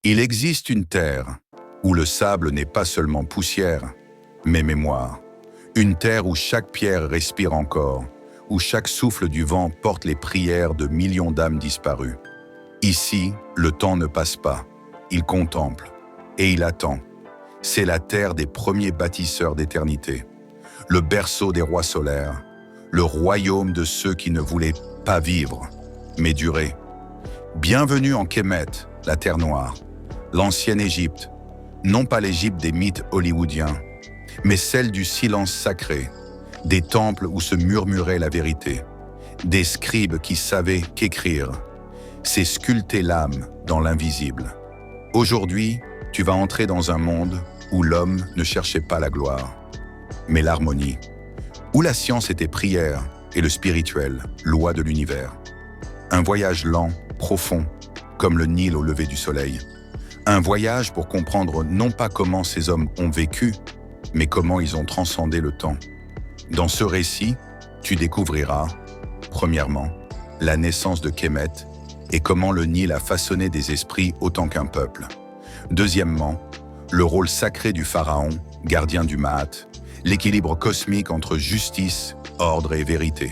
Il existe une terre où le sable n'est pas seulement poussière, mais mémoire. Une terre où chaque pierre respire encore, où chaque souffle du vent porte les prières de millions d'âmes disparues. Ici, le temps ne passe pas, il contemple et il attend. C'est la terre des premiers bâtisseurs d'éternité, le berceau des rois solaires, le royaume de ceux qui ne voulaient pas vivre, mais durer. Bienvenue en Kemet, la terre noire, l'ancienne Égypte, non pas l'Égypte des mythes hollywoodiens, mais celle du silence sacré, des temples où se murmurait la vérité, des scribes qui savaient qu'écrire, c'est sculpter l'âme dans l'invisible. Aujourd'hui, tu vas entrer dans un monde où l'homme ne cherchait pas la gloire, mais l'harmonie, où la science était prière et le spirituel, loi de l'univers. Un voyage lent, profond, comme le Nil au lever du soleil. Un voyage pour comprendre non pas comment ces hommes ont vécu, mais comment ils ont transcendé le temps. Dans ce récit, tu découvriras, premièrement, la naissance de Kemet et comment le Nil a façonné des esprits autant qu'un peuple. Deuxièmement, le rôle sacré du pharaon, gardien du Maat, l'équilibre cosmique entre justice, ordre et vérité.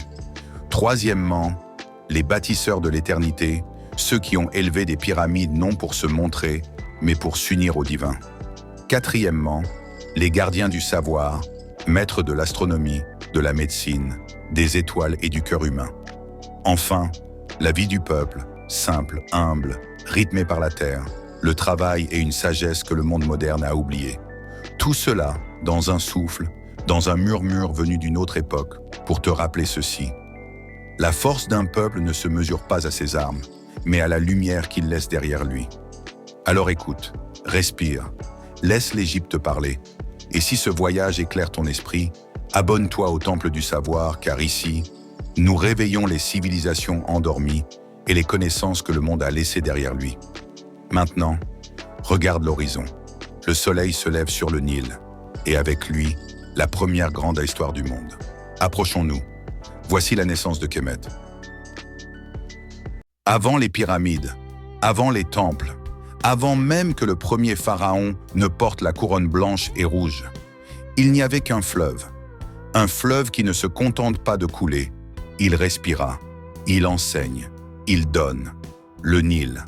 Troisièmement, les bâtisseurs de l'éternité, ceux qui ont élevé des pyramides non pour se montrer, mais pour s'unir au divin. Quatrièmement, les gardiens du savoir, maîtres de l'astronomie, de la médecine, des étoiles et du cœur humain. Enfin, la vie du peuple, simple, humble, rythmée par la terre, le travail et une sagesse que le monde moderne a oublié. Tout cela dans un souffle, dans un murmure venu d'une autre époque, pour te rappeler ceci. La force d'un peuple ne se mesure pas à ses armes, mais à la lumière qu'il laisse derrière lui. Alors écoute, respire, laisse l'Égypte parler. Et si ce voyage éclaire ton esprit, abonne-toi au Temple du Savoir, car ici, nous réveillons les civilisations endormies et les connaissances que le monde a laissées derrière lui. Maintenant, regarde l'horizon. Le soleil se lève sur le Nil, et avec lui, la première grande histoire du monde. Approchons-nous. Voici la naissance de Kemet. Avant les pyramides, avant les temples, avant même que le premier pharaon ne porte la couronne blanche et rouge, il n'y avait qu'un fleuve. Un fleuve qui ne se contente pas de couler. Il respira, il enseigne, il donne. Le Nil.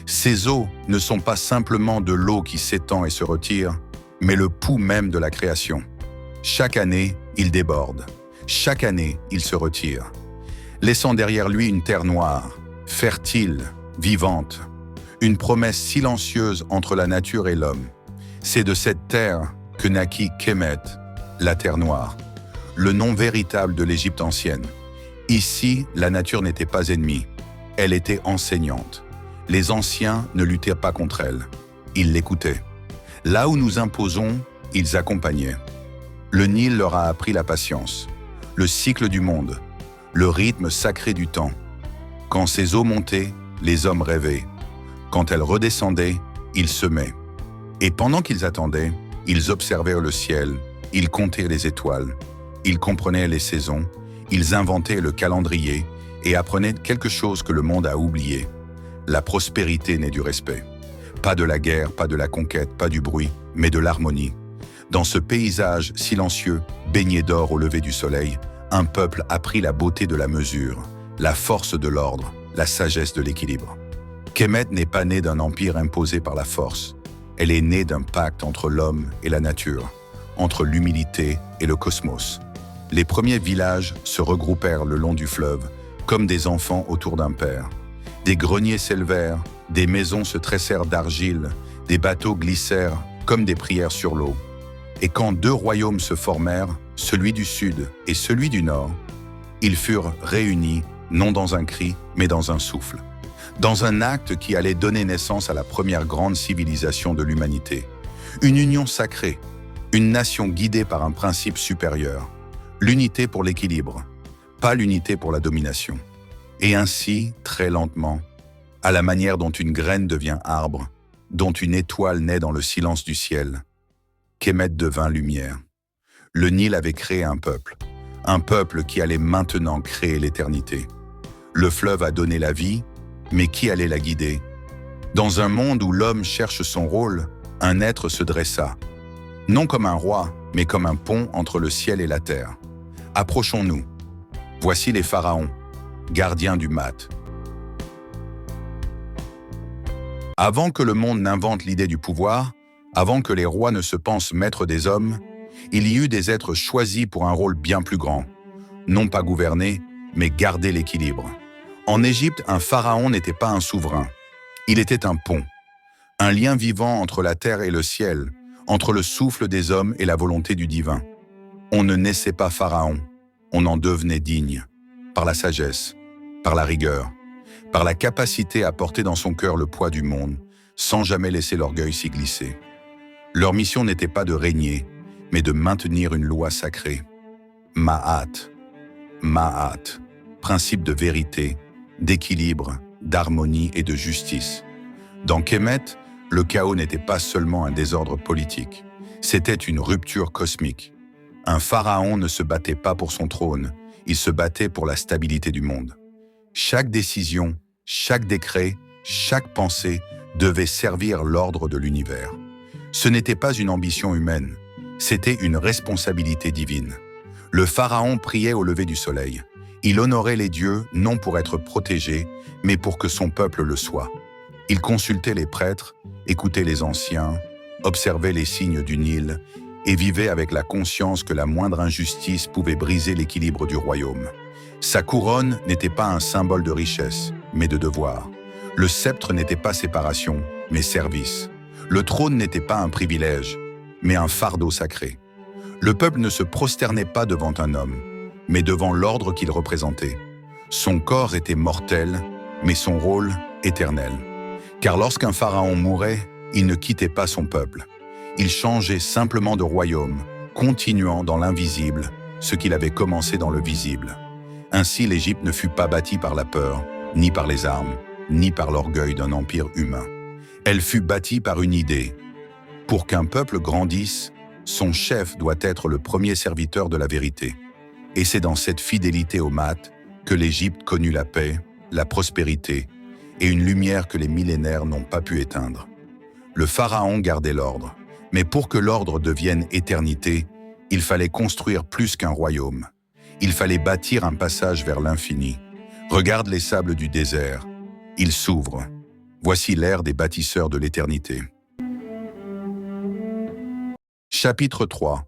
Ces eaux ne sont pas simplement de l'eau qui s'étend et se retire, mais le pouls même de la création. Chaque année, il déborde. Chaque année, il se retire, laissant derrière lui une terre noire, fertile, vivante, une promesse silencieuse entre la nature et l'homme. C'est de cette terre que naquit Kemet, la terre noire, le nom véritable de l'Égypte ancienne. Ici, la nature n'était pas ennemie, elle était enseignante. Les anciens ne luttaient pas contre elle, ils l'écoutaient. Là où nous imposons, ils accompagnaient. Le Nil leur a appris la patience, le cycle du monde, le rythme sacré du temps. Quand ces eaux montaient, les hommes rêvaient. Quand elles redescendaient, ils semaient. Et pendant qu'ils attendaient, ils observaient le ciel, ils comptaient les étoiles, ils comprenaient les saisons, ils inventaient le calendrier et apprenaient quelque chose que le monde a oublié. La prospérité naît du respect. Pas de la guerre, pas de la conquête, pas du bruit, mais de l'harmonie. Dans ce paysage silencieux, baigné d'or au lever du soleil, un peuple apprit la beauté de la mesure, la force de l'ordre, la sagesse de l'équilibre. Kemet n'est pas née d'un empire imposé par la force. Elle est née d'un pacte entre l'homme et la nature, entre l'humilité et le cosmos. Les premiers villages se regroupèrent le long du fleuve, comme des enfants autour d'un père. Des greniers s'élevèrent, des maisons se tressèrent d'argile, des bateaux glissèrent comme des prières sur l'eau. Et quand deux royaumes se formèrent, celui du sud et celui du nord, ils furent réunis, non dans un cri, mais dans un souffle. Dans un acte qui allait donner naissance à la première grande civilisation de l'humanité. Une union sacrée, une nation guidée par un principe supérieur. L'unité pour l'équilibre, pas l'unité pour la domination. Et ainsi, très lentement, à la manière dont une graine devient arbre, dont une étoile naît dans le silence du ciel, Kemet devint lumière. Le Nil avait créé un peuple qui allait maintenant créer l'éternité. Le fleuve a donné la vie, mais qui allait la guider? Dans un monde où l'homme cherche son rôle, un être se dressa, non comme un roi, mais comme un pont entre le ciel et la terre. Approchons-nous. Voici les pharaons, gardiens du mat. Avant que le monde n'invente l'idée du pouvoir, avant que les rois ne se pensent maîtres des hommes, il y eut des êtres choisis pour un rôle bien plus grand. Non pas gouverner, mais garder l'équilibre. En Égypte, un pharaon n'était pas un souverain. Il était un pont, un lien vivant entre la terre et le ciel, entre le souffle des hommes et la volonté du divin. On ne naissait pas pharaon, on en devenait digne, par la sagesse, par la rigueur, par la capacité à porter dans son cœur le poids du monde, sans jamais laisser l'orgueil s'y glisser. Leur mission n'était pas de régner, mais de maintenir une loi sacrée. Ma'at, Ma'at, principe de vérité, d'équilibre, d'harmonie et de justice. Dans Kemet, le chaos n'était pas seulement un désordre politique, c'était une rupture cosmique. Un pharaon ne se battait pas pour son trône, il se battait pour la stabilité du monde. Chaque décision, chaque décret, chaque pensée devait servir l'ordre de l'univers. Ce n'était pas une ambition humaine, c'était une responsabilité divine. Le pharaon priait au lever du soleil. Il honorait les dieux non pour être protégé, mais pour que son peuple le soit. Il consultait les prêtres, écoutait les anciens, observait les signes du Nil et vivait avec la conscience que la moindre injustice pouvait briser l'équilibre du royaume. Sa couronne n'était pas un symbole de richesse, mais de devoir. Le sceptre n'était pas séparation, mais service. Le trône n'était pas un privilège, mais un fardeau sacré. Le peuple ne se prosternait pas devant un homme, mais devant l'ordre qu'il représentait. Son corps était mortel, mais son rôle éternel. Car lorsqu'un pharaon mourait, il ne quittait pas son peuple. Il changeait simplement de royaume, continuant dans l'invisible ce qu'il avait commencé dans le visible. Ainsi, l'Égypte ne fut pas bâtie par la peur, ni par les armes, ni par l'orgueil d'un empire humain. Elle fut bâtie par une idée. Pour qu'un peuple grandisse, son chef doit être le premier serviteur de la vérité. Et c'est dans cette fidélité au mat que l'Égypte connut la paix, la prospérité et une lumière que les millénaires n'ont pas pu éteindre. Le pharaon gardait l'ordre, mais pour que l'ordre devienne éternité, il fallait construire plus qu'un royaume. Il fallait bâtir un passage vers l'infini. Regarde les sables du désert, ils s'ouvrent. Voici l'ère des bâtisseurs de l'éternité. Chapitre 3.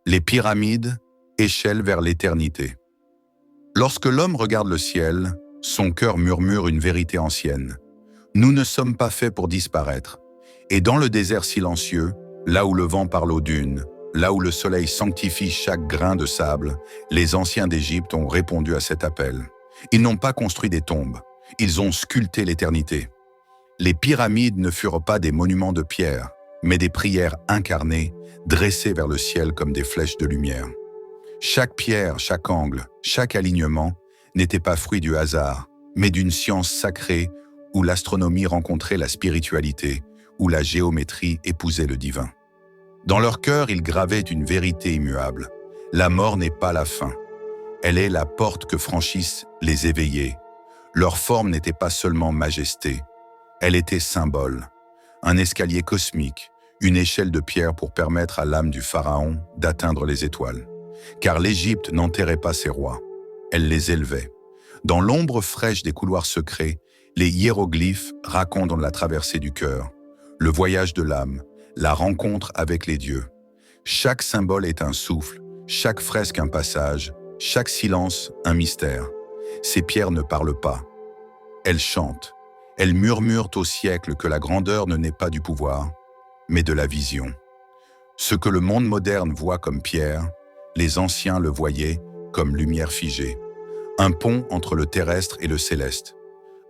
Les pyramides, échelle vers l'éternité. Lorsque l'homme regarde le ciel, son cœur murmure une vérité ancienne. Nous ne sommes pas faits pour disparaître. Et dans le désert silencieux, là où le vent parle aux dunes, là où le soleil sanctifie chaque grain de sable, les anciens d'Égypte ont répondu à cet appel. Ils n'ont pas construit des tombes, ils ont sculpté l'éternité. Les pyramides ne furent pas des monuments de pierre, mais des prières incarnées, dressées vers le ciel comme des flèches de lumière. Chaque pierre, chaque angle, chaque alignement n'était pas fruit du hasard, mais d'une science sacrée où l'astronomie rencontrait la spiritualité, où la géométrie épousait le divin. Dans leur cœur, ils gravaient une vérité immuable. La mort n'est pas la fin. Elle est la porte que franchissent les éveillés. Leur forme n'était pas seulement majesté, elle était symbole. Un escalier cosmique, une échelle de pierre pour permettre à l'âme du pharaon d'atteindre les étoiles. Car l'Égypte n'enterrait pas ses rois, elle les élevait. Dans l'ombre fraîche des couloirs secrets, les hiéroglyphes racontent la traversée du cœur, le voyage de l'âme, la rencontre avec les dieux. Chaque symbole est un souffle, chaque fresque un passage, chaque silence un mystère. Ces pierres ne parlent pas. Elles chantent. Elles murmurent au siècle que la grandeur ne naît pas du pouvoir, mais de la vision. Ce que le monde moderne voit comme pierre, les anciens le voyaient comme lumière figée. Un pont entre le terrestre et le céleste.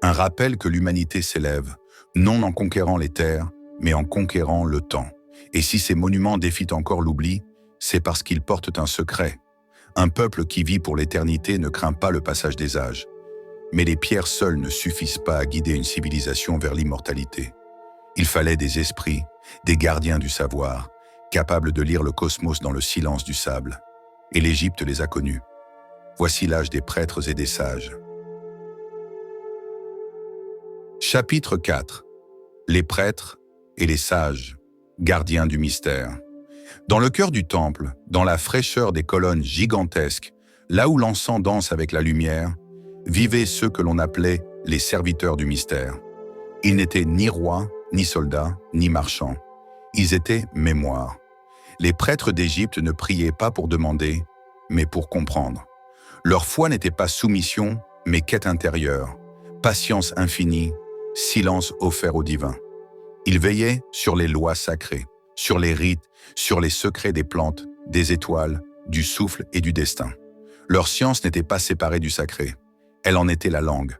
Un rappel que l'humanité s'élève, non en conquérant les terres, mais en conquérant le temps. Et si ces monuments défient encore l'oubli, c'est parce qu'ils portent un secret. Un peuple qui vit pour l'éternité ne craint pas le passage des âges. Mais les pierres seules ne suffisent pas à guider une civilisation vers l'immortalité. Il fallait des esprits, des gardiens du savoir, capables de lire le cosmos dans le silence du sable. Et l'Égypte les a connus. Voici l'âge des prêtres et des sages. Chapitre 4. les prêtres et les sages, gardiens du mystère. Dans le cœur du temple, dans la fraîcheur des colonnes gigantesques, là où l'encens danse avec la lumière, vivaient ceux que l'on appelait les serviteurs du mystère. Ils n'étaient ni rois, ni soldats, ni marchands. Ils étaient mémoire. Les prêtres d'Égypte ne priaient pas pour demander, mais pour comprendre. Leur foi n'était pas soumission, mais quête intérieure, patience infinie, silence offert au divin. Ils veillaient sur les lois sacrées, sur les rites, sur les secrets des plantes, des étoiles, du souffle et du destin. Leur science n'était pas séparée du sacré. Elle en était la langue.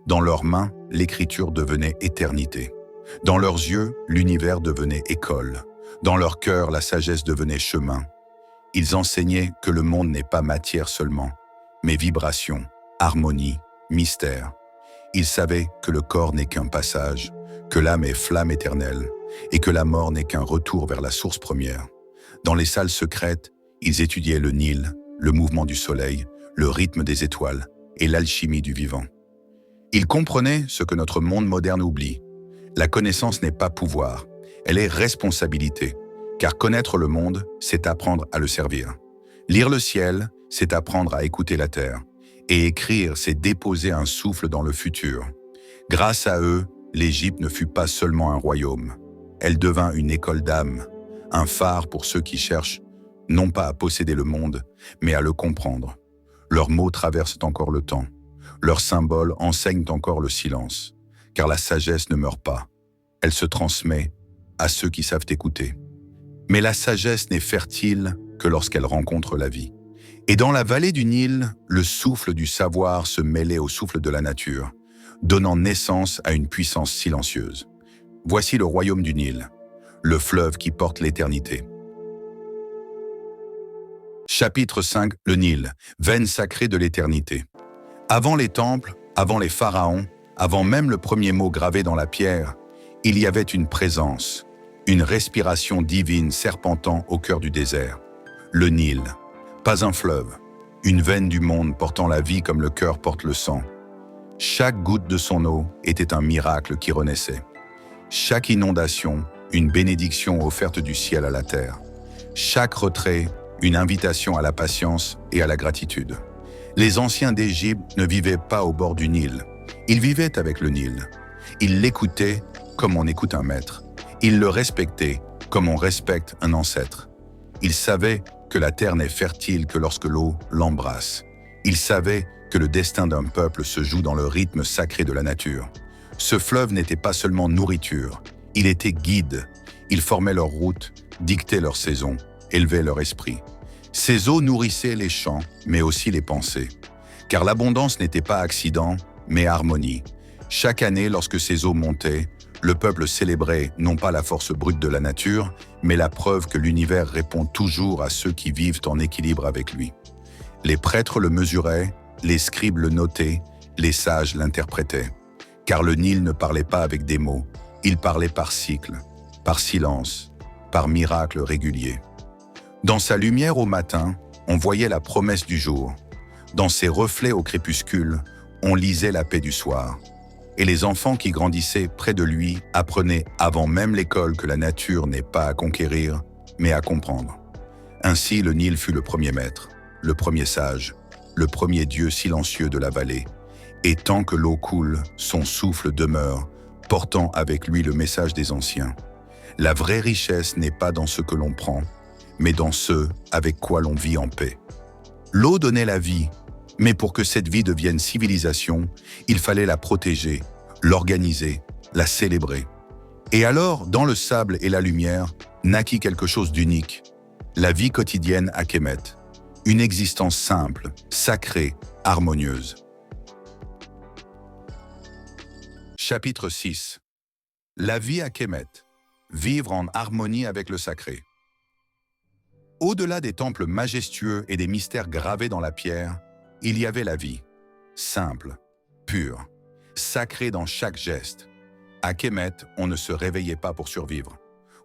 Dans leurs mains, l'écriture devenait éternité. Dans leurs yeux, l'univers devenait école. Dans leur cœur, la sagesse devenait chemin. Ils enseignaient que le monde n'est pas matière seulement, mais vibration, harmonie, mystère. Ils savaient que le corps n'est qu'un passage, que l'âme est flamme éternelle, et que la mort n'est qu'un retour vers la source première. Dans les salles secrètes, ils étudiaient le Nil, le mouvement du soleil, le rythme des étoiles et l'alchimie du vivant. Ils comprenaient ce que notre monde moderne oublie. La connaissance n'est pas pouvoir, elle est responsabilité, car connaître le monde, c'est apprendre à le servir. Lire le ciel, c'est apprendre à écouter la terre, et écrire, c'est déposer un souffle dans le futur. Grâce à eux, l'Égypte ne fut pas seulement un royaume, elle devint une école d'âme, un phare pour ceux qui cherchent, non pas à posséder le monde, mais à le comprendre. Leurs mots traversent encore le temps, leurs symboles enseignent encore le silence, car la sagesse ne meurt pas, elle se transmet à ceux qui savent écouter. Mais la sagesse n'est fertile que lorsqu'elle rencontre la vie. Et dans la vallée du Nil, le souffle du savoir se mêlait au souffle de la nature, donnant naissance à une puissance silencieuse. Voici le royaume du Nil, le fleuve qui porte l'éternité. Chapitre 5, le Nil, veine sacrée de l'éternité. Avant les temples, avant les pharaons, avant même le premier mot gravé dans la pierre, il y avait une présence, une respiration divine serpentant au cœur du désert. Le Nil, pas un fleuve, une veine du monde portant la vie comme le cœur porte le sang. Chaque goutte de son eau était un miracle qui renaissait. Chaque inondation, une bénédiction offerte du ciel à la terre. Chaque retrait, une invitation à la patience et à la gratitude. Les anciens d'Égypte ne vivaient pas au bord du Nil. Ils vivaient avec le Nil. Ils l'écoutaient comme on écoute un maître. Ils le respectaient comme on respecte un ancêtre. Ils savaient que la terre n'est fertile que lorsque l'eau l'embrasse. Ils savaient que le destin d'un peuple se joue dans le rythme sacré de la nature. Ce fleuve n'était pas seulement nourriture, il était guide. Il formait leur route, dictait leur saison, élevait leur esprit. Ces eaux nourrissaient les champs, mais aussi les pensées. Car l'abondance n'était pas accident, mais harmonie. Chaque année, lorsque ces eaux montaient, le peuple célébrait non pas la force brute de la nature, mais la preuve que l'univers répond toujours à ceux qui vivent en équilibre avec lui. Les prêtres le mesuraient, les scribes le notaient, les sages l'interprétaient. Car le Nil ne parlait pas avec des mots, il parlait par cycle, par silence, par miracle régulier. Dans sa lumière au matin, on voyait la promesse du jour. Dans ses reflets au crépuscule, on lisait la paix du soir. Et les enfants qui grandissaient près de lui apprenaient avant même l'école que la nature n'est pas à conquérir, mais à comprendre. Ainsi, le Nil fut le premier maître, le premier sage, le premier dieu silencieux de la vallée. Et tant que l'eau coule, son souffle demeure, portant avec lui le message des anciens. La vraie richesse n'est pas dans ce que l'on prend, mais dans ce avec quoi l'on vit en paix. L'eau donnait la vie, mais pour que cette vie devienne civilisation, il fallait la protéger, l'organiser, la célébrer. Et alors, dans le sable et la lumière, naquit quelque chose d'unique, la vie quotidienne à Kemet, une existence simple, sacrée, harmonieuse. Chapitre 6. La vie à Kemet, vivre en harmonie avec le sacré. Au-delà des temples majestueux et des mystères gravés dans la pierre, il y avait la vie, simple, pure, sacrée dans chaque geste. À Kemet, on ne se réveillait pas pour survivre,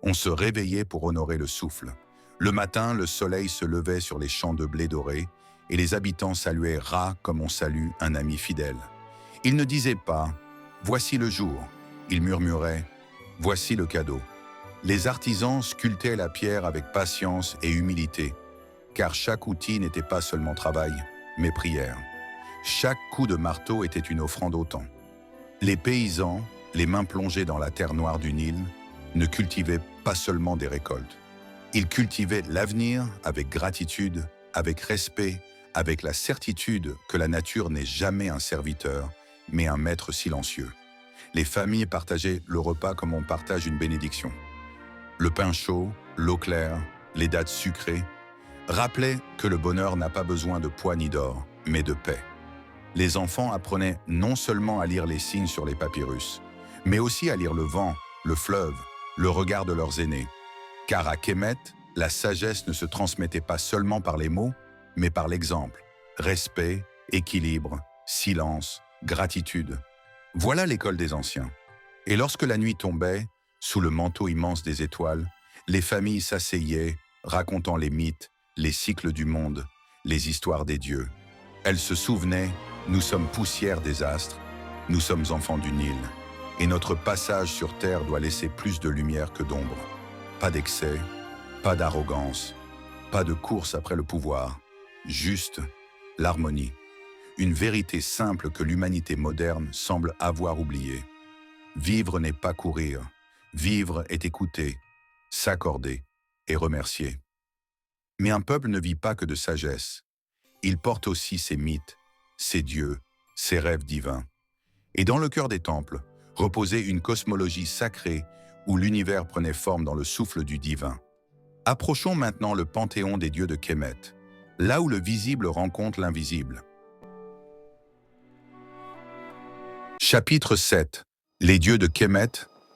on se réveillait pour honorer le souffle. Le matin, le soleil se levait sur les champs de blé doré et les habitants saluaient Ra comme on salue un ami fidèle. Ils ne disaient pas « Voici le jour », ils murmuraient Voici le cadeau. Les artisans sculptaient la pierre avec patience et humilité, car chaque outil n'était pas seulement travail, mais prière. Chaque coup de marteau était une offrande au temps. Les paysans, les mains plongées dans la terre noire du Nil, ne cultivaient pas seulement des récoltes. Ils cultivaient l'avenir avec gratitude, avec respect, avec la certitude que la nature n'est jamais un serviteur, mais un maître silencieux. Les familles partageaient le repas comme on partage une bénédiction. Le pain chaud, l'eau claire, les dattes sucrées rappelaient que le bonheur n'a pas besoin de poids ni d'or, mais de paix. Les enfants apprenaient non seulement à lire les signes sur les papyrus, mais aussi à lire le vent, le fleuve, le regard de leurs aînés. Car à Kemet, la sagesse ne se transmettait pas seulement par les mots, mais par l'exemple. Respect, équilibre, silence, gratitude. Voilà l'école des anciens. Et lorsque la nuit tombait, sous le manteau immense des étoiles, les familles s'asseyaient, racontant les mythes, les cycles du monde, les histoires des dieux. Elles se souvenaient, nous sommes poussière des astres, nous sommes enfants du Nil, et notre passage sur terre doit laisser plus de lumière que d'ombre. Pas d'excès, pas d'arrogance, pas de course après le pouvoir, juste l'harmonie. Une vérité simple que l'humanité moderne semble avoir oubliée. Vivre n'est pas courir, vivre est écouter, s'accorder et remercier. Mais un peuple ne vit pas que de sagesse. Il porte aussi ses mythes, ses dieux, ses rêves divins. Et dans le cœur des temples, reposait une cosmologie sacrée où l'univers prenait forme dans le souffle du divin. Approchons maintenant le panthéon des dieux de Kemet, là où le visible rencontre l'invisible. Chapitre 7. Les dieux de Kemet,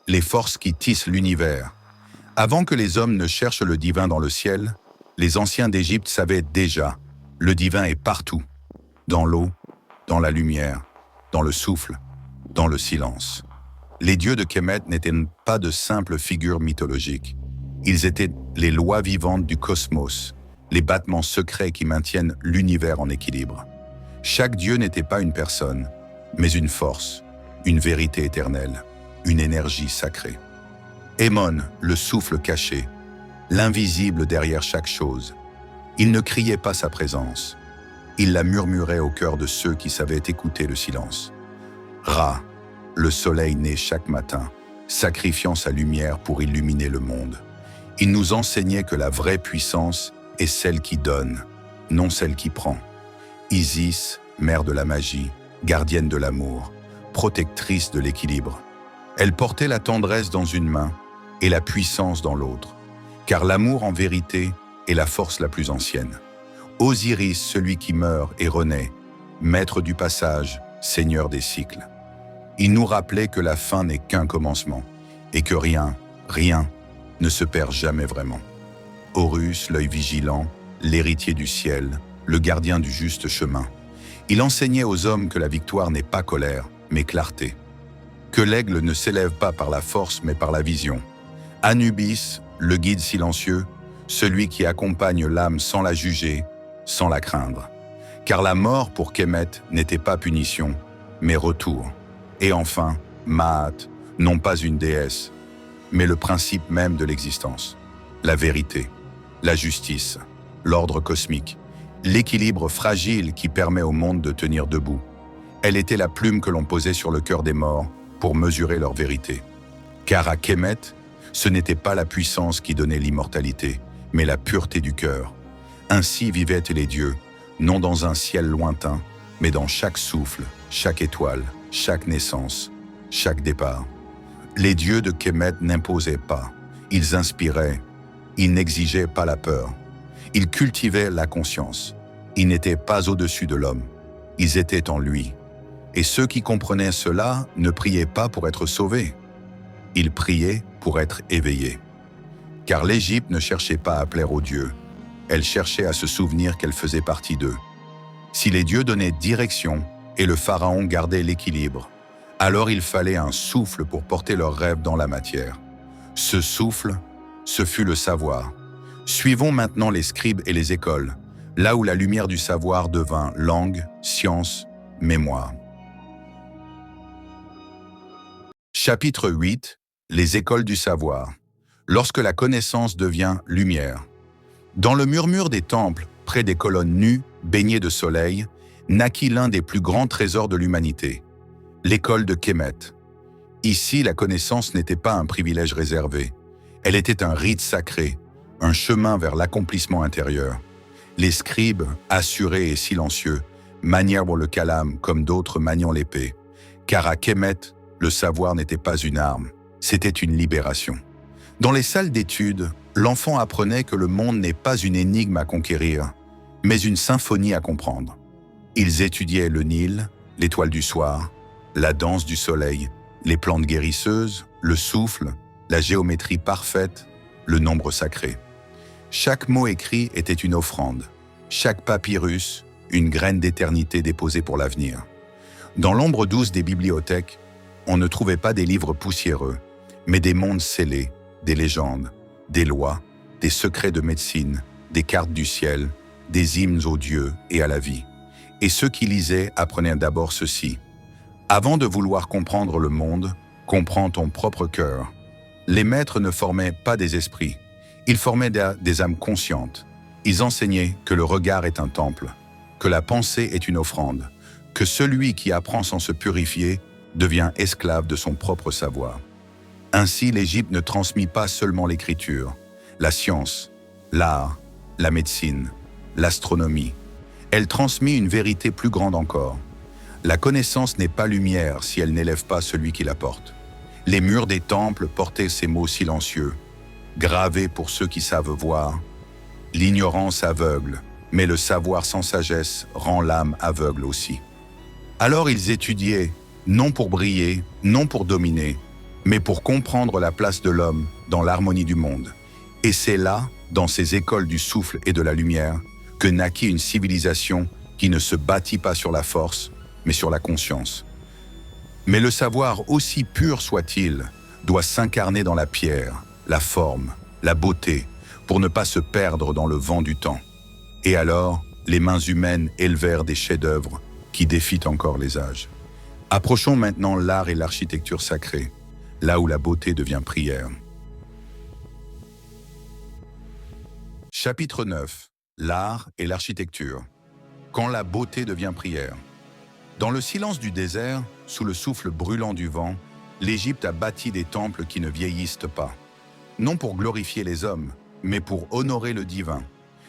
les forces qui tissent l'univers. Avant que les hommes ne cherchent le divin dans le ciel, les anciens d'Égypte savaient déjà, le divin est partout, dans l'eau, dans la lumière, dans le souffle, dans le silence. Les dieux de Kemet n'étaient pas de simples figures mythologiques. Ils étaient les lois vivantes du cosmos, les battements secrets qui maintiennent l'univers en équilibre. Chaque dieu n'était pas une personne, mais une force, une vérité éternelle, une énergie sacrée. Ammon, le souffle caché, l'invisible derrière chaque chose. Il ne criait pas sa présence. Il la murmurait au cœur de ceux qui savaient écouter le silence. Ra, le soleil né chaque matin, sacrifiant sa lumière pour illuminer le monde. Il nous enseignait que la vraie puissance est celle qui donne, non celle qui prend. Isis, mère de la magie, gardienne de l'amour, protectrice de l'équilibre. Elle portait la tendresse dans une main et la puissance dans l'autre, car l'amour en vérité est la force la plus ancienne. Osiris, celui qui meurt et renaît, maître du passage, seigneur des cycles. Il nous rappelait que la fin n'est qu'un commencement, et que rien ne se perd jamais vraiment. Horus, l'œil vigilant, l'héritier du ciel, le gardien du juste chemin. Il enseignait aux hommes que la victoire n'est pas colère, mais clarté. Que l'aigle ne s'élève pas par la force, mais par la vision. Anubis, le guide silencieux, celui qui accompagne l'âme sans la juger, sans la craindre. Car la mort pour Kemet n'était pas punition, mais retour. Et enfin, Maat, non pas une déesse, mais le principe même de l'existence. La vérité, la justice, l'ordre cosmique, l'équilibre fragile qui permet au monde de tenir debout. Elle était la plume que l'on posait sur le cœur des morts pour mesurer leur vérité. Car à Kemet, ce n'était pas la puissance qui donnait l'immortalité, mais la pureté du cœur. Ainsi vivaient les dieux, non dans un ciel lointain, mais dans chaque souffle, chaque étoile, chaque naissance, chaque départ. Les dieux de Kemet n'imposaient pas, ils inspiraient, ils n'exigeaient pas la peur. Ils cultivaient la conscience. Ils n'étaient pas au-dessus de l'homme, ils étaient en lui. Et ceux qui comprenaient cela ne priaient pas pour être sauvés. Ils priaient pour être éveillés. Car l'Égypte ne cherchait pas à plaire aux dieux, elle cherchait à se souvenir qu'elle faisait partie d'eux. Si les dieux donnaient direction et le pharaon gardait l'équilibre, alors il fallait un souffle pour porter leurs rêves dans la matière. Ce souffle, ce fut le savoir. Suivons maintenant les scribes et les écoles, là où la lumière du savoir devint langue, science, mémoire. Chapitre 8. Les écoles du savoir. Lorsque la connaissance devient lumière. Dans le murmure des temples, près des colonnes nues, baignées de soleil, naquit l'un des plus grands trésors de l'humanité, l'école de Kemet. Ici, la connaissance n'était pas un privilège réservé. Elle était un rite sacré, un chemin vers l'accomplissement intérieur. Les scribes, assurés et silencieux, manièrent le calame comme d'autres maniant l'épée. Car à Kemet, le savoir n'était pas une arme, c'était une libération. Dans les salles d'études, l'enfant apprenait que le monde n'est pas une énigme à conquérir, mais une symphonie à comprendre. Ils étudiaient le Nil, l'étoile du soir, la danse du soleil, les plantes guérisseuses, le souffle, la géométrie parfaite, le nombre sacré. Chaque mot écrit était une offrande, chaque papyrus, une graine d'éternité déposée pour l'avenir. Dans l'ombre douce des bibliothèques, on ne trouvait pas des livres poussiéreux, mais des mondes scellés, des légendes, des lois, des secrets de médecine, des cartes du ciel, des hymnes aux dieux et à la vie. Et ceux qui lisaient apprenaient d'abord ceci. Avant de vouloir comprendre le monde, comprends ton propre cœur. Les maîtres ne formaient pas des esprits, ils formaient des âmes conscientes. Ils enseignaient que le regard est un temple, que la pensée est une offrande, que celui qui apprend sans se purifier devient esclave de son propre savoir. Ainsi, l'Égypte ne transmit pas seulement l'écriture, la science, l'art, la médecine, l'astronomie. Elle transmit une vérité plus grande encore. La connaissance n'est pas lumière si elle n'élève pas celui qui la porte. Les murs des temples portaient ces mots silencieux, gravés pour ceux qui savent voir. L'ignorance aveugle, mais le savoir sans sagesse rend l'âme aveugle aussi. Alors ils étudiaient, non pour briller, non pour dominer, mais pour comprendre la place de l'homme dans l'harmonie du monde. Et c'est là, dans ces écoles du souffle et de la lumière, que naquit une civilisation qui ne se bâtit pas sur la force, mais sur la conscience. Mais le savoir, aussi pur soit-il, doit s'incarner dans la pierre, la forme, la beauté, pour ne pas se perdre dans le vent du temps. Et alors, les mains humaines élevèrent des chefs-d'œuvre qui défient encore les âges. Approchons maintenant l'art et l'architecture sacrée, là où la beauté devient prière. Chapitre 9. L'art et l'architecture. Quand la beauté devient prière. Dans le silence du désert, sous le souffle brûlant du vent, l'Égypte a bâti des temples qui ne vieillissent pas. Non pour glorifier les hommes, mais pour honorer le divin.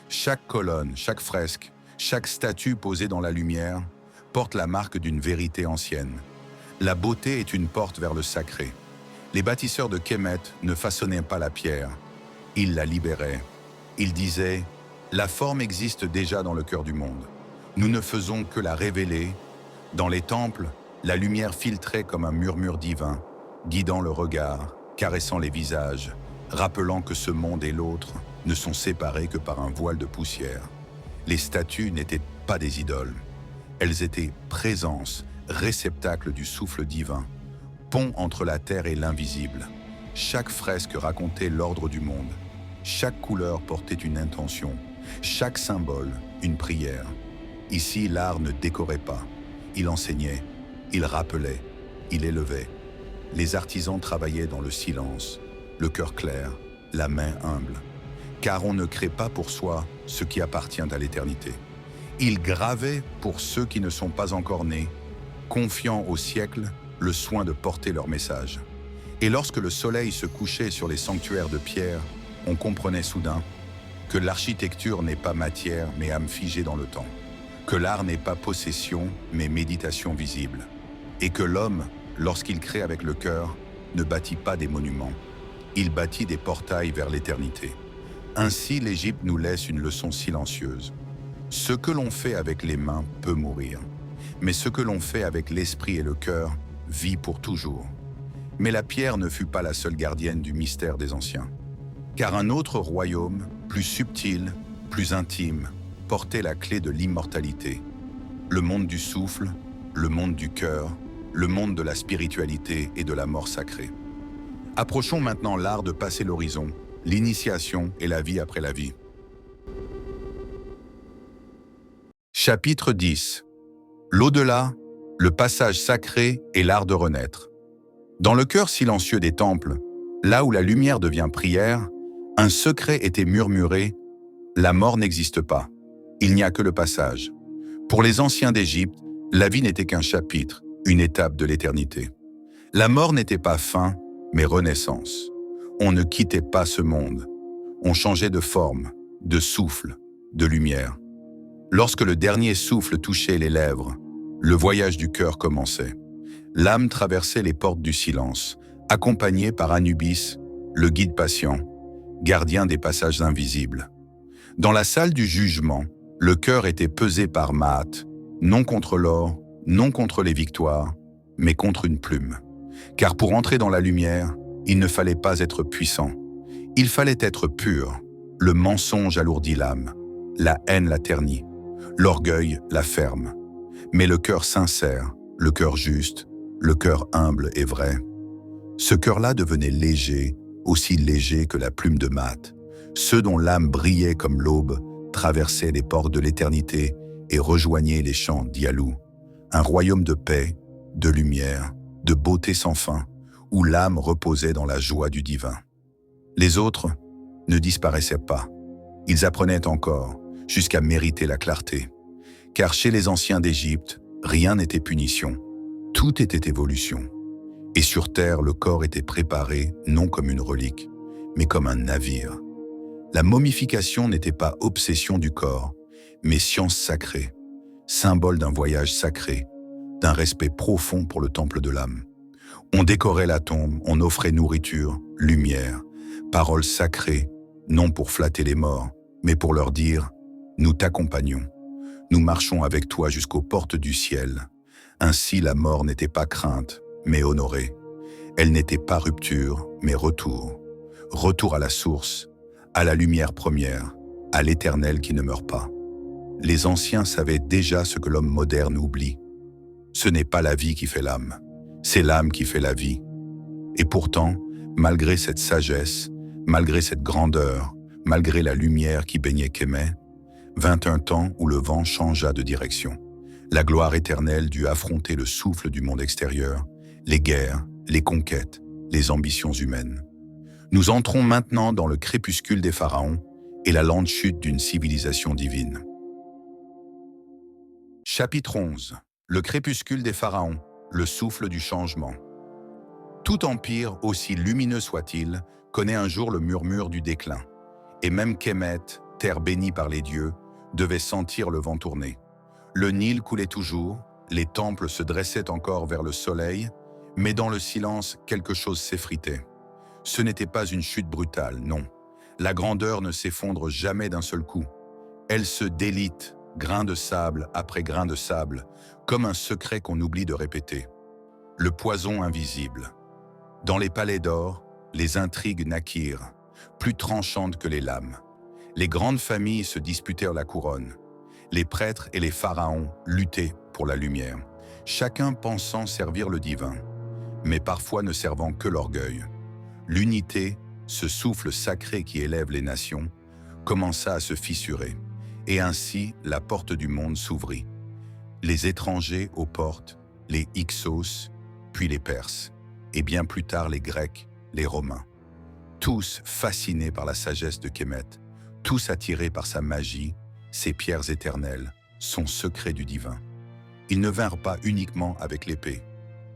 Chaque colonne, chaque fresque, chaque statue posée dans la lumière porte la marque d'une vérité ancienne. La beauté est une porte vers le sacré. Les bâtisseurs de Kemet ne façonnaient pas la pierre, ils la libéraient. Ils disaient « La forme existe déjà dans le cœur du monde. Nous ne faisons que la révéler. » Dans les temples, la lumière filtrait comme un murmure divin, guidant le regard, caressant les visages, rappelant que ce monde et l'autre ne sont séparés que par un voile de poussière. Les statues n'étaient pas des idoles. Elles étaient présences, réceptacles du souffle divin, pont entre la terre et l'invisible. Chaque fresque racontait l'ordre du monde. Chaque couleur portait une intention. Chaque symbole, une prière. Ici, l'art ne décorait pas. Il enseignait, il rappelait, il élevait. Les artisans travaillaient dans le silence, le cœur clair, la main humble. Car on ne crée pas pour soi ce qui appartient à l'éternité. Ils gravaient pour ceux qui ne sont pas encore nés, confiant au siècle le soin de porter leur message. Et lorsque le soleil se couchait sur les sanctuaires de pierre, on comprenait soudain que l'architecture n'est pas matière mais âme figée dans le temps, que l'art n'est pas possession mais méditation visible, et que l'homme, lorsqu'il crée avec le cœur, ne bâtit pas des monuments, il bâtit des portails vers l'éternité. Ainsi, l'Égypte nous laisse une leçon silencieuse. Ce que l'on fait avec les mains peut mourir, mais ce que l'on fait avec l'esprit et le cœur vit pour toujours. Mais la pierre ne fut pas la seule gardienne du mystère des anciens, car un autre royaume, plus subtil, plus intime, portait la clé de l'immortalité. Le monde du souffle, le monde du cœur, le monde de la spiritualité et de la mort sacrée. Approchons maintenant l'art de passer l'horizon, l'initiation et la vie après la vie. Chapitre 10. L'au-delà, le passage sacré et l'art de renaître. Dans le cœur silencieux des temples, Là où la lumière devient prière, un secret était murmuré, la mort n'existe pas, il n'y a que le passage. Pour les anciens d'Égypte, la vie n'était qu'un chapitre, une étape de l'éternité. La mort n'était pas fin, mais renaissance. On ne quittait pas ce monde. On changeait de forme, de souffle, de lumière. Lorsque le dernier souffle touchait les lèvres, le voyage du cœur commençait. L'âme traversait les portes du silence, accompagnée par Anubis, le guide patient, gardien des passages invisibles. Dans la salle du jugement, le cœur était pesé par Maat, non contre l'or, non contre les victoires, mais contre une plume. Car pour entrer dans la lumière, il ne fallait pas être puissant. Il fallait être pur. Le mensonge alourdit l'âme, la haine la ternit, l'orgueil la ferme. Mais le cœur sincère, le cœur juste, le cœur humble et vrai, ce cœur-là devenait léger, aussi léger que la plume de Maat. Ceux dont l'âme brillait comme l'aube traversaient les portes de l'éternité et rejoignaient les champs d'Yalou, un royaume de paix, de lumière, de beauté sans fin, où l'âme reposait dans la joie du divin. Les autres ne disparaissaient pas. Ils apprenaient encore, jusqu'à mériter la clarté. Car chez les anciens d'Égypte, rien n'était punition, tout était évolution. Et sur terre, le corps était préparé non comme une relique, mais comme un navire. La momification n'était pas obsession du corps, mais science sacrée, symbole d'un voyage sacré, d'un respect profond pour le temple de l'âme. On décorait la tombe, on offrait nourriture, lumière, paroles sacrées, non pour flatter les morts, mais pour leur dire « Nous t'accompagnons, nous marchons avec toi jusqu'aux portes du ciel ». Ainsi la mort n'était pas crainte, mais honorée. Elle n'était pas rupture, mais retour. Retour à la source, à la lumière première, à l'éternel qui ne meurt pas. Les anciens savaient déjà ce que l'homme moderne oublie. Ce n'est pas la vie qui fait l'âme, c'est l'âme qui fait la vie. Et pourtant, malgré cette sagesse, malgré cette grandeur, malgré la lumière qui baignait Kémet, vint un temps où le vent changea de direction. La gloire éternelle dut affronter le souffle du monde extérieur, les guerres, les conquêtes, les ambitions humaines. Nous entrons maintenant dans le crépuscule des pharaons et la lente chute d'une civilisation divine. Chapitre 11. Le crépuscule des pharaons, le souffle du changement. Tout empire, aussi lumineux soit-il, connaît un jour le murmure du déclin. Et même Kémet, terre bénie par les dieux, devait sentir le vent tourner. Le Nil coulait toujours, les temples se dressaient encore vers le soleil, mais dans le silence, quelque chose s'effritait. Ce n'était pas une chute brutale, non. La grandeur ne s'effondre jamais d'un seul coup. Elle se délite, grain de sable après grain de sable, comme un secret qu'on oublie de répéter. Le poison invisible. Dans les palais d'or, les intrigues naquirent, plus tranchantes que les lames. Les grandes familles se disputèrent la couronne. Les prêtres et les pharaons luttaient pour la lumière, chacun pensant servir le divin, mais parfois ne servant que l'orgueil. L'unité, ce souffle sacré qui élève les nations, commença à se fissurer, et ainsi la porte du monde s'ouvrit. Les étrangers aux portes, les Hyksos, puis les Perses, et bien plus tard les Grecs, les Romains. Tous fascinés par la sagesse de Kémet, tous attirés par sa magie, ses pierres éternelles, son secret du divin. Ils ne vinrent pas uniquement avec l'épée.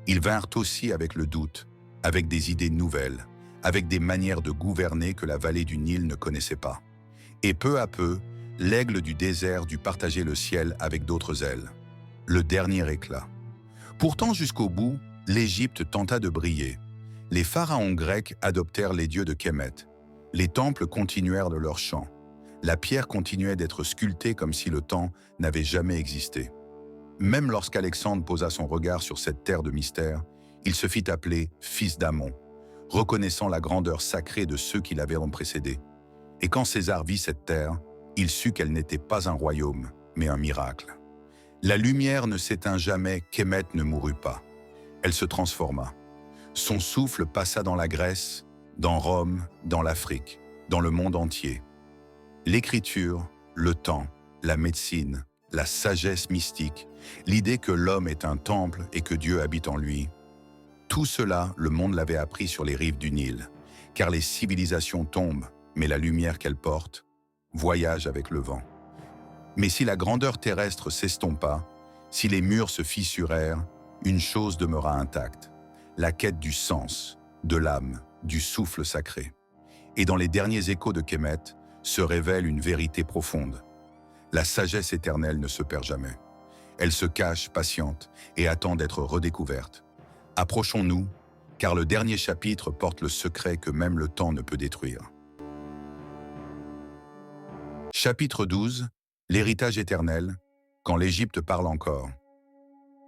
Ils vinrent aussi avec le doute, avec des idées nouvelles, avec des manières de gouverner que la vallée du Nil ne connaissait pas. Et peu à peu, l'aigle du désert dut partager le ciel avec d'autres ailes. Le dernier éclat. Pourtant, jusqu'au bout, l'Égypte tenta de briller. Les pharaons grecs adoptèrent les dieux de Kémet. Les temples continuèrent de leur chant. La pierre continuait d'être sculptée comme si le temps n'avait jamais existé. Même lorsqu'Alexandre posa son regard sur cette terre de mystère, il se fit appeler fils d'Amon, reconnaissant la grandeur sacrée de ceux qui l'avaient précédé. Et quand César vit cette terre, il sut qu'elle n'était pas un royaume, mais un miracle. La lumière ne s'éteint jamais, Kémet ne mourut pas. Elle se transforma. Son souffle passa dans la Grèce, dans Rome, dans l'Afrique, dans le monde entier. L'écriture, le temps, la médecine, la sagesse mystique, l'idée que l'homme est un temple et que Dieu habite en lui, tout cela, le monde l'avait appris sur les rives du Nil. car les civilisations tombent, mais la lumière qu'elles portent voyage avec le vent. Mais si la grandeur terrestre s'estompa, si les murs se fissurèrent, une chose demeura intacte, la quête du sens, de l'âme, du souffle sacré. Et dans les derniers échos de Kemet se révèle une vérité profonde. La sagesse éternelle ne se perd jamais. Elle se cache, patiente, et attend d'être redécouverte. Approchons-nous, car le dernier chapitre porte le secret que même le temps ne peut détruire. Chapitre 12. L'héritage éternel, quand l'Égypte parle encore.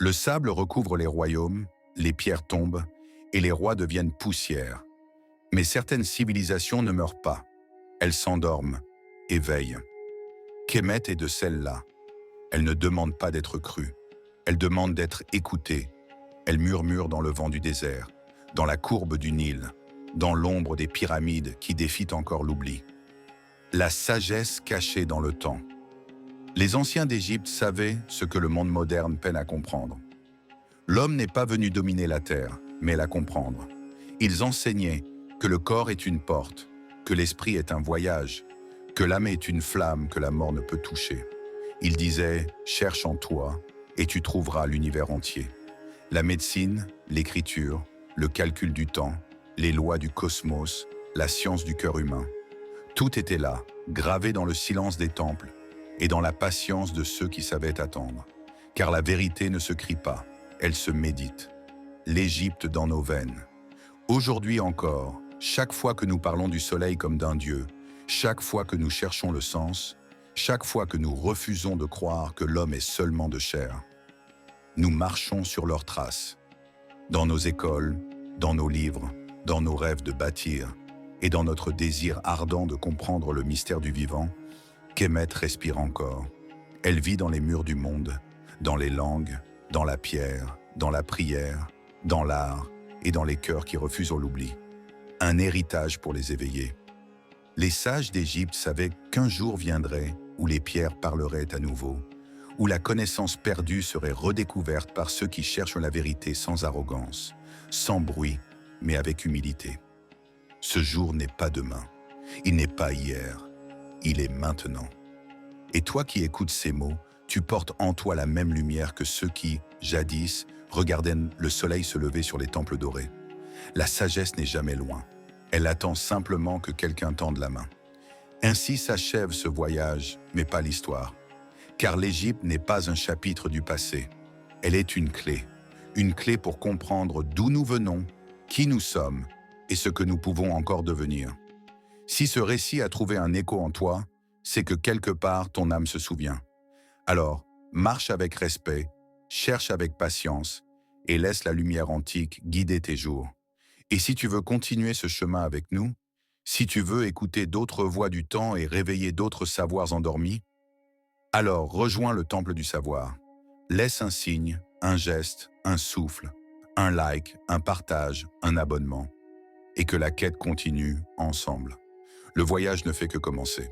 Le sable recouvre les royaumes, les pierres tombent, et les rois deviennent poussière. Mais certaines civilisations ne meurent pas. Elles s'endorment, éveillent. Kemet est de celles-là. Elle ne demande pas d'être crue. Elle demande d'être écoutée. Elle murmure dans le vent du désert, dans la courbe du Nil, dans l'ombre des pyramides qui défient encore l'oubli. La sagesse cachée dans le temps. Les anciens d'Égypte savaient ce que le monde moderne peine à comprendre. L'homme n'est pas venu dominer la terre, mais la comprendre. Ils enseignaient que le corps est une porte, que l'esprit est un voyage, que l'âme est une flamme que la mort ne peut toucher. Ils disaient « cherche en toi et tu trouveras l'univers entier ». La médecine, l'écriture, le calcul du temps, les lois du cosmos, la science du cœur humain. Tout était là, gravé dans le silence des temples et dans la patience de ceux qui savaient attendre. Car la vérité ne se crie pas, elle se médite. L'Égypte dans nos veines. Aujourd'hui encore, chaque fois que nous parlons du soleil comme d'un dieu, chaque fois que nous cherchons le sens, chaque fois que nous refusons de croire que l'homme est seulement de chair, nous marchons sur leurs traces. Dans nos écoles, dans nos livres, dans nos rêves de bâtir, et dans notre désir ardent de comprendre le mystère du vivant, Kemet respire encore. Elle vit dans les murs du monde, dans les langues, dans la pierre, dans la prière, dans l'art et dans les cœurs qui refusent l'oubli. Un héritage pour les éveillés. Les sages d'Égypte savaient qu'un jour viendrait où les pierres parleraient à nouveau, où la connaissance perdue serait redécouverte par ceux qui cherchent la vérité sans arrogance, sans bruit, mais avec humilité. Ce jour n'est pas demain, il n'est pas hier, il est maintenant. Et toi qui écoutes ces mots, tu portes en toi la même lumière que ceux qui, jadis, regardaient le soleil se lever sur les temples dorés. La sagesse n'est jamais loin, elle attend simplement que quelqu'un tende la main. Ainsi s'achève ce voyage, mais pas l'histoire. Car l'Égypte n'est pas un chapitre du passé, elle est une clé pour comprendre d'où nous venons, qui nous sommes et ce que nous pouvons encore devenir. Si ce récit a trouvé un écho en toi, c'est que quelque part ton âme se souvient. Alors, marche avec respect, cherche avec patience et laisse la lumière antique guider tes jours. Et si tu veux continuer ce chemin avec nous, si tu veux écouter d'autres voix du temps et réveiller d'autres savoirs endormis, alors rejoins le temple du savoir. Laisse un signe, un geste, un souffle, un like, un partage, un abonnement. Et que la quête continue ensemble. Le voyage ne fait que commencer.